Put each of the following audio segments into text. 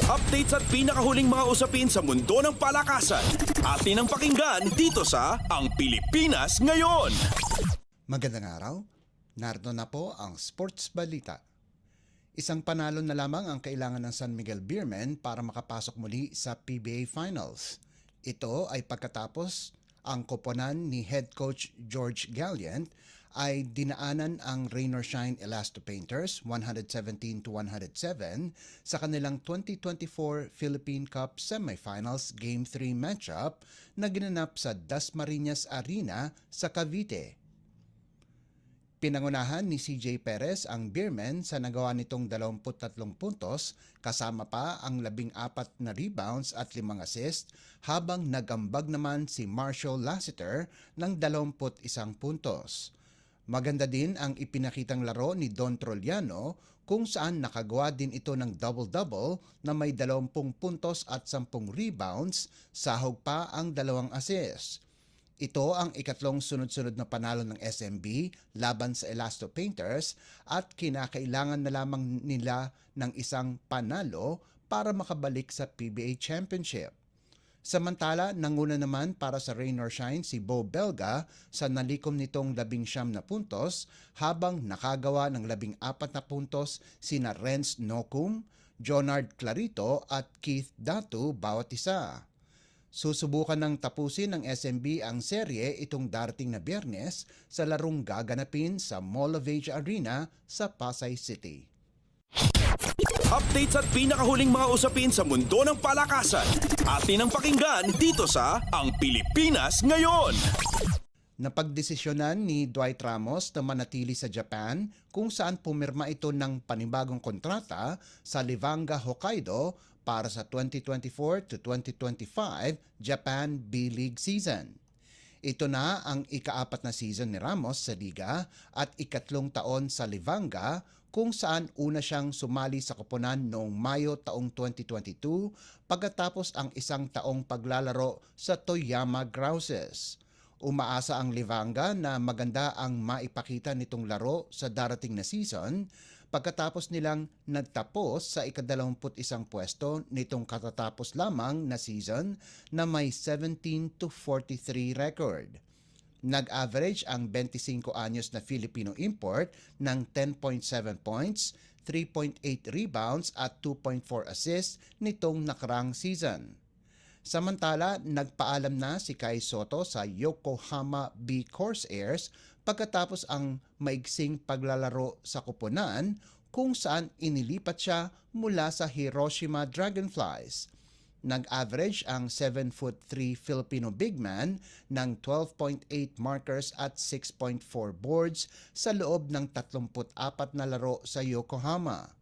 Updates at pinakahuling mga usapin sa mundo ng palakasan. Atin ang pakinggan dito sa Ang Pilipinas Ngayon. Magandang araw. Narito na po ang Sports Balita. Isang panalo na lamang ang kailangan ng San Miguel Beermen para makapasok muli sa PBA Finals. Ito ay pagkatapos ang koponan ni head coach George Gallant ay dinaanan ang Rain or Shine Elasto Painters 117-107 sa kanilang 2024 Philippine Cup Semifinals Game 3 matchup na ginanap sa Dasmariñas Arena sa Cavite. Pinangunahan ni CJ Perez ang Beermen sa nagawa nitong 23 puntos kasama pa ang 14 na rebounds at 5 assist habang nagambag naman si Marshall Lassiter ng 21 puntos. Maganda din ang ipinakitang laro ni Don Troliano kung saan nakagawa din ito ng double-double na may 20 puntos at 10 rebounds, sahog pa ang 2 assists. Ito ang ikatlong sunod-sunod na panalo ng SMB laban sa Elasto Painters at kinakailangan na lamang nila ng isang panalo para makabalik sa PBA Championship. Samantala, nanguna naman para sa Rain or Shine si Bo Belga sa nalikom nitong 19 na puntos habang nakagawa ng 14 na puntos sina Renz Nocum, Jonard Clarito at Keith Datu bawat isa. Susubukan ng tapusin ng SMB ang serye itong darating na Biyernes sa larong gaganapin sa Mall of Asia Arena sa Pasay City. Updates at pinakahuling mga usapin sa mundo ng palakasan. Atin ang pakinggan dito sa Ang Pilipinas Ngayon. Napagdesisyonan ni Dwight Ramos na manatili sa Japan kung saan pumirma ito ng panibagong kontrata sa Livanga Hokkaido para sa 2024 to 2025 Japan B-League season. Ito na ang ika-4 na season ni Ramos sa liga at ikatlong taon sa Livanga kung saan una siyang sumali sa koponan noong Mayo taong 2022 pagkatapos ang isang taong paglalaro sa Toyama Grouses. Umaasa ang Livanga na maganda ang maipakita nitong laro sa darating na season pagkatapos nilang nagtapos sa ika-21 pwesto nitong katatapos lamang na season na may 17-43 record. Nag-average ang 25 anyos na Filipino import ng 10.7 points, 3.8 rebounds at 2.4 assists nitong nakarang season. Samantala, nagpaalam na si Kai Soto sa Yokohama B Corsairs pagkatapos ang maigsing paglalaro sa koponan kung saan inilipat siya mula sa Hiroshima Dragonflies. Nag-average ang 7'3" Filipino big man ng 12.8 markers at 6.4 boards sa loob ng 34 na laro sa Yokohama.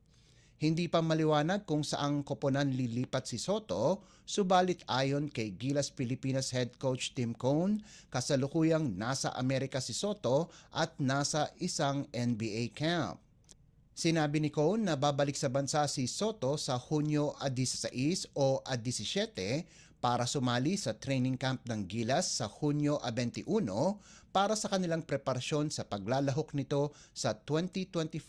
Hindi pa maliwanag kung saang koponan lilipat si Soto, subalit ayon kay Gilas Pilipinas head coach Tim Cone, kasalukuyang nasa Amerika si Soto at nasa isang NBA camp. Sinabi ni Cone na babalik sa bansa si Soto sa Hunyo 16 o 17 para sumali sa training camp ng Gilas sa Hunyo 21 para sa kanilang preparasyon sa paglalahok nito sa 2024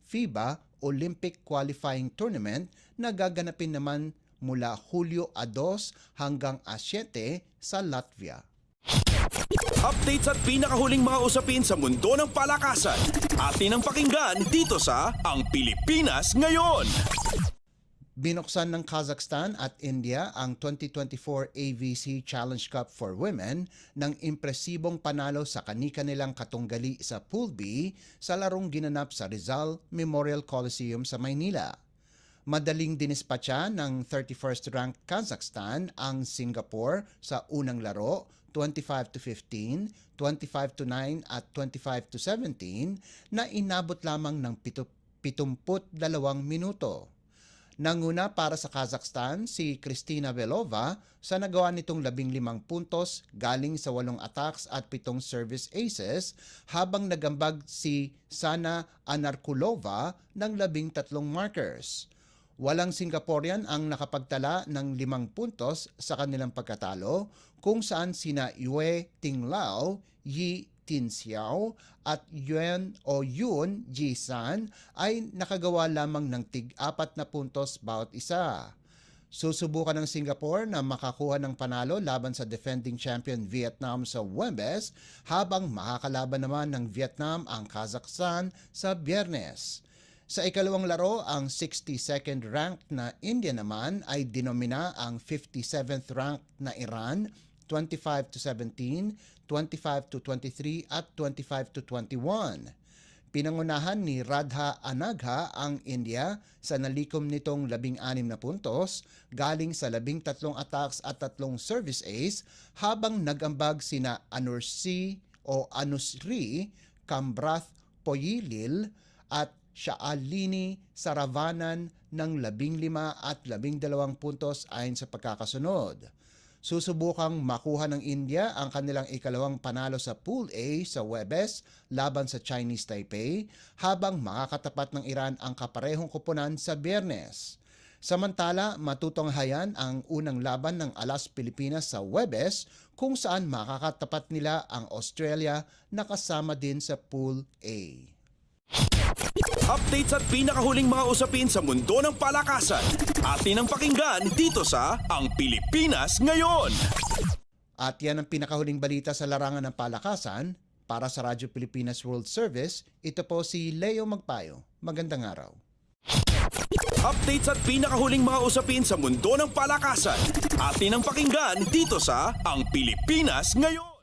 FIBA Olympic Qualifying Tournament na gaganapin naman mula Hulyo 2 hanggang 7 sa Latvia. Updates at pinakahuling mga usapin sa mundo ng palakasan. Atin ang pakinggan dito sa Ang Pilipinas Ngayon. Binuksan ng Kazakhstan at India ang 2024 AVC Challenge Cup for Women ng impresibong panalo sa kani-kanilang katunggali sa Pool B sa larong ginanap sa Rizal Memorial Coliseum sa Maynila. Madaling dinispatsa ng 31st ranked Kazakhstan ang Singapore sa unang laro 25-15, 25-9 at 25-17 na inabot lamang ng 72 minuto. Nanguna para sa Kazakhstan si Kristina Belova sa nagawa nitong 15 puntos galing sa 8 attacks at 7 service aces habang nagambag si Sana Anarkulova ng 13 markers. Walang Singaporean ang nakapagtala ng 5 puntos sa kanilang pagkatalo kung saan sina Yue Tinglao, Yi Tinxiao at Yun Ji-san ay nakagawa lamang ng tig-4 na puntos bawat isa. Susubukan ng Singapore na makakuha ng panalo laban sa defending champion Vietnam sa Huwebes, habang makakalaban naman ng Vietnam ang Kazakhstan sa Biyernes. Sa ikalawang laro, ang 62nd ranked na India naman ay dinomina ang 57th ranked na Iran 25-17, 25-23 at 25-21. Pinangunahan ni Radha Anagha ang India sa nalikom nitong 16 na puntos galing sa 13 attacks at 3 service ace, habang nagambag sina Anusri Kambrath Poyilil at Shaalini Saravanan ng 15 at 12 puntos ayon sa pagkakasunod. Susubukang makuha ng India ang kanilang ikalawang panalo sa Pool A sa Huwebes laban sa Chinese Taipei, habang makakatapat ng Iran ang kaparehong koponan sa Biyernes. Samantala, matutunghayan ang unang laban ng Alas Pilipinas sa Huwebes, kung saan makakatapat nila ang Australia na kasama din sa Pool A. Updates at pinakahuling mga usapin sa mundo ng palakasan. Atin ang pakinggan dito sa Ang Pilipinas Ngayon. At yan ang pinakahuling balita sa larangan ng palakasan. Para sa Radyo Pilipinas World Service, ito po si Leo Magpayo. Magandang araw. Updates at pinakahuling mga usapin sa mundo ng palakasan. Atin ang pakinggan dito sa Ang Pilipinas Ngayon.